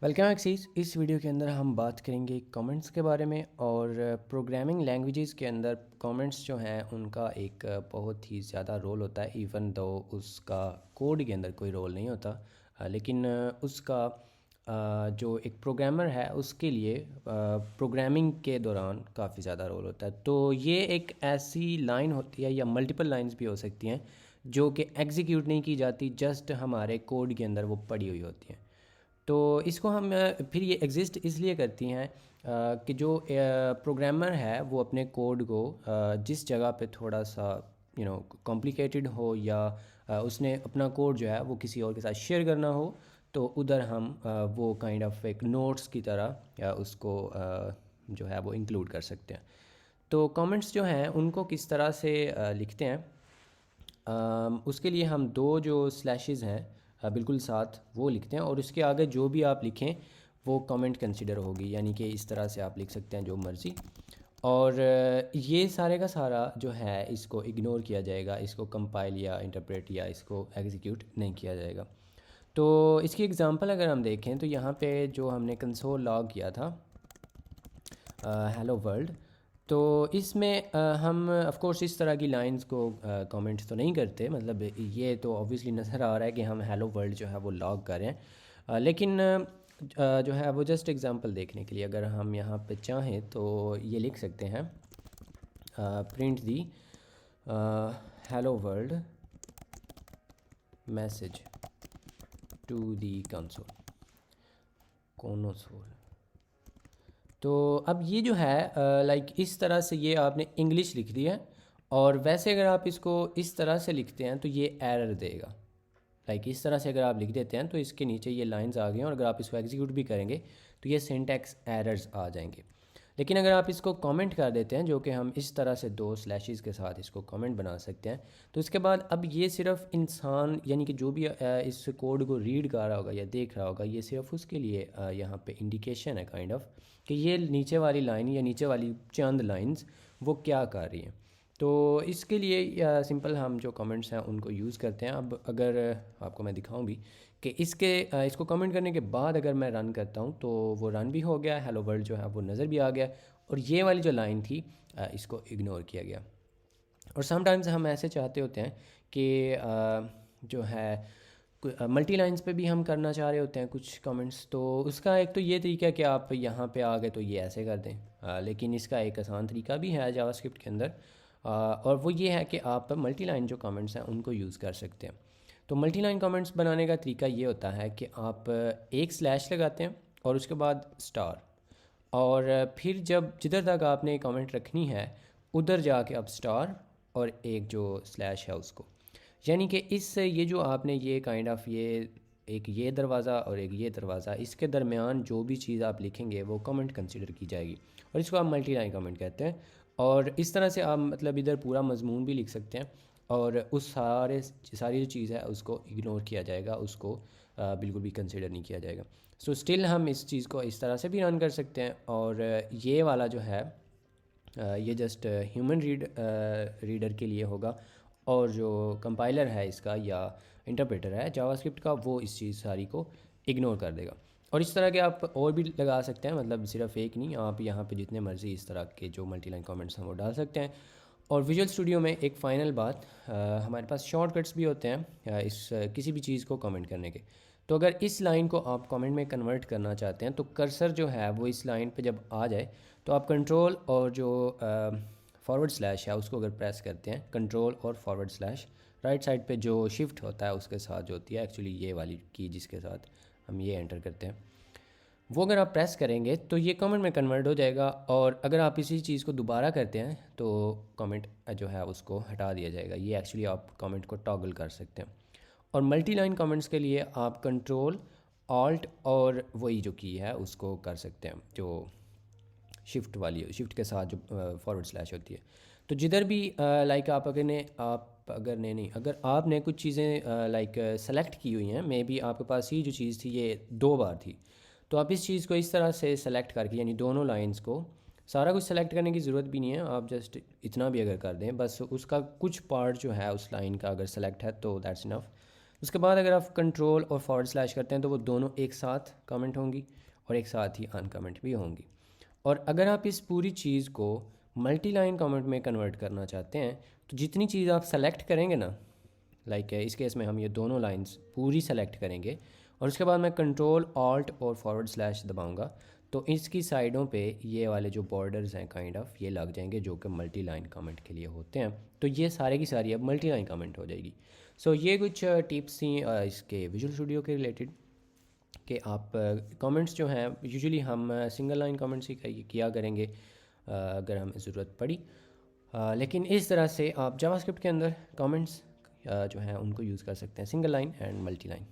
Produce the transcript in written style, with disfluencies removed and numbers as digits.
Welcome axes. इस video के अंदर हम बात करेंगे कमेंट्स के बारे में और प्रोग्रामिंग लैंग्वेजेस के अंदर कमेंट्स जो हैं उनका एक बहुत ही ज़्यादा रोल होता है। इवन दो उसका कोड के अंदर कोई रोल नहीं होता, लेकिन उसका जो एक प्रोग्रामर है उसके लिए प्रोग्रामिंग के दौरान काफ़ी ज़्यादा रोल होता है। तो ये एक ऐसी लाइन होती है या मल्टीपल लाइंस भी हो सकती हैं जो कि एग्जीक्यूट नहीं की जाती, जस्ट हमारे कोड के अंदर वो पड़ी हुई होती हैं। तो इसको हम फिर ये एग्ज़िस्ट इसलिए करती हैं कि जो प्रोग्रामर है वो अपने कोड को जिस जगह पे थोड़ा सा कॉम्प्लिकेटेड हो या उसने अपना कोड जो है वो किसी और के साथ शेयर करना हो, तो उधर हम वो काइंड ऑफ एक नोट्स की तरह उसको जो है वो इंक्लूड कर सकते हैं। तो कमेंट्स जो हैं उनको किस तरह से लिखते हैं, उसके लिए हम दो जो स्लैशेस हैं बिल्कुल साथ वो लिखते हैं और उसके आगे जो भी आप लिखें वो कमेंट कंसिडर होगी, यानी कि इस तरह से आप लिख सकते हैं जो मर्ज़ी। और ये सारे का सारा जो है इसको इग्नोर किया जाएगा, इसको कंपाइल या इंटरप्रेट या इसको एग्जीक्यूट नहीं किया जाएगा। तो इसकी एग्ज़ाम्पल अगर हम देखें तो यहाँ पे जो हमने कंसोल लॉग किया था हेलो वर्ल्ड, तो इसमें हम ऑफ कोर्स इस तरह की लाइंस को कमेंट्स तो नहीं करते। मतलब ये तो ऑब्वियसली नज़र आ रहा है कि हम हेलो वर्ल्ड जो है वो लॉग कर रहे हैं, लेकिन जो है वो जस्ट एग्जांपल देखने के लिए अगर हम यहाँ पे चाहें तो ये लिख सकते हैं print the hello world message to the console. तो अब ये जो है लाइक इस तरह से ये आपने इंग्लिश लिख दी है, और वैसे अगर आप इसको इस तरह से लिखते हैं तो ये एरर देगा। लाइक इस तरह से अगर आप लिख देते हैं तो इसके नीचे ये लाइंस आ गई हैं, और अगर आप इसको एग्जीक्यूट भी करेंगे तो ये सिंटैक्स एरर्स आ जाएंगे। लेकिन अगर आप इसको कमेंट कर देते हैं, जो कि हम इस तरह से दो स्लैशेस के साथ इसको कमेंट बना सकते हैं, तो इसके बाद अब ये सिर्फ इंसान यानी कि जो भी इस कोड को रीड कर रहा होगा या देख रहा होगा, ये सिर्फ उसके लिए यहाँ पे इंडिकेशन है काइंड ऑफ कि ये नीचे वाली लाइन या नीचे वाली चंद लाइंस वो क्या कर रही हैं। तो इसके लिए सिंपल हम जो कमेंट्स हैं उनको यूज़ करते हैं। अब अगर आपको मैं दिखाऊं भी कि इसको कमेंट करने के बाद अगर मैं रन करता हूं तो वो रन भी हो गया, हेलो वर्ल्ड जो है वो नज़र भी आ गया, और ये वाली जो लाइन थी इसको इग्नोर किया गया। और समटाइम्स हम ऐसे चाहते होते हैं कि जो है मल्टी लाइंस पे भी हम करना चाह रहे होते हैं कुछ कमेंट्स, तो उसका एक तो ये तरीका है कि आप यहाँ पे आ गए तो ये ऐसे कर दें, लेकिन इसका एक आसान तरीका भी है जावास्क्रिप्ट के अंदर, और वो ये है कि आप मल्टी लाइन जो कमेंट्स हैं उनको यूज़ कर सकते हैं। तो मल्टी लाइन कमेंट्स बनाने का तरीका ये होता है कि आप एक स्लैश लगाते हैं और उसके बाद स्टार, और फिर जब जिधर तक आपने कमेंट रखनी है उधर जाके आप स्टार और एक जो स्लैश है उसको, यानी कि इस ये जो आपने ये काइंड ऑफ ये एक ये दरवाज़ा और एक ये दरवाज़ा, इसके दरमियान जो भी चीज़ आप लिखेंगे वो कमेंट कंसिडर की जाएगी, और इसको आप मल्टी लाइन कमेंट कहते हैं। और इस तरह से आप मतलब इधर पूरा मजमून भी लिख सकते हैं, और उस सारी जो चीज़ है उसको इग्नोर किया जाएगा, उसको बिल्कुल भी कंसिडर नहीं किया जाएगा। सो स्टिल हम इस चीज़ को इस तरह से भी रन कर सकते हैं, और ये वाला जो है ये जस्ट ह्यूमन रीडर के लिए होगा, और जो कंपाइलर है इसका या इंटरप्रेटर है जावास्क्रिप्ट का वो इस चीज़ सारी को इग्नोर कर देगा। और इस तरह के आप और भी लगा सकते हैं, मतलब सिर्फ एक नहीं, आप यहाँ पे जितने मर्ज़ी इस तरह के जो मल्टी लाइन कमेंट्स हैं वो डाल सकते हैं। और विजुअल स्टूडियो में एक फ़ाइनल बात, हमारे पास शॉर्टकट्स भी होते हैं इस किसी भी चीज़ को कमेंट करने के। तो अगर इस लाइन को आप कमेंट में कन्वर्ट करना चाहते हैं तो कर्सर जो है वो इस लाइन पे जब आ जाए तो आप कंट्रोल और जो फॉरवर्ड स्लैश है उसको अगर प्रेस करते हैं, कंट्रोल और फॉरवर्ड स्लैश, राइट साइड पे जो शिफ्ट होता है उसके साथ जो होती है एक्चुअली ये वाली की जिसके साथ हम ये एंटर करते हैं, वो अगर आप प्रेस करेंगे तो ये कमेंट में कन्वर्ट हो जाएगा। और अगर आप इसी चीज़ को दोबारा करते हैं तो कमेंट जो है उसको हटा दिया जाएगा। ये एक्चुअली आप कमेंट को टॉगल कर सकते हैं। और मल्टी लाइन कमेंट्स के लिए आप कंट्रोल ऑल्ट और वही जो की है उसको कर सकते हैं, जो शिफ्ट वाली शिफ्ट के साथ जो फॉरवर्ड स्लैश होती है। तो जिधर भी लाइक अगर आपने कुछ चीज़ें लाइक सेलेक्ट की हुई हैं, मे बी आपके पास ये जो चीज़ थी ये दो बार थी, तो आप इस चीज़ को इस तरह से सेलेक्ट करके, यानी दोनों लाइंस को, सारा कुछ सेलेक्ट करने की ज़रूरत भी नहीं है, आप जस्ट इतना भी अगर कर दें, बस उसका कुछ पार्ट जो है उस लाइन का अगर सेलेक्ट है तो दैट्स इनफ। उसके बाद अगर आप कंट्रोल और फॉरवर्ड स्लैश करते हैं तो वो दोनों एक साथ कमेंट होंगी और एक साथ ही अनकमेंट भी होंगी। और अगर आप इस पूरी चीज़ को मल्टी लाइन कमेंट में कन्वर्ट करना चाहते हैं तो जितनी चीज़ आप सेलेक्ट करेंगे ना, लाइक इस केस में हम ये दोनों लाइंस पूरी सेलेक्ट करेंगे और उसके बाद मैं कंट्रोल ऑल्ट और फॉरवर्ड स्लैश दबाऊंगा तो इसकी साइडों पे ये वाले जो बॉर्डर्स हैं काइंड ऑफ ये लग जाएंगे जो कि मल्टी लाइन कमेंट के लिए होते हैं। तो ये सारे की सारी अब मल्टी लाइन कमेंट हो जाएगी। सो ये कुछ टिप्स थी इसके विजुअल स्टूडियो के रिलेटेड कि आप कमेंट्स जो हैं यूजुअली हम सिंगल लाइन कमेंट्स ही किया करेंगे अगर हमें ज़रूरत पड़ी। लेकिन इस तरह से आप जावास्क्रिप्ट के अंदर कमेंट्स जो हैं उनको यूज़ कर सकते हैं, single line and multi line.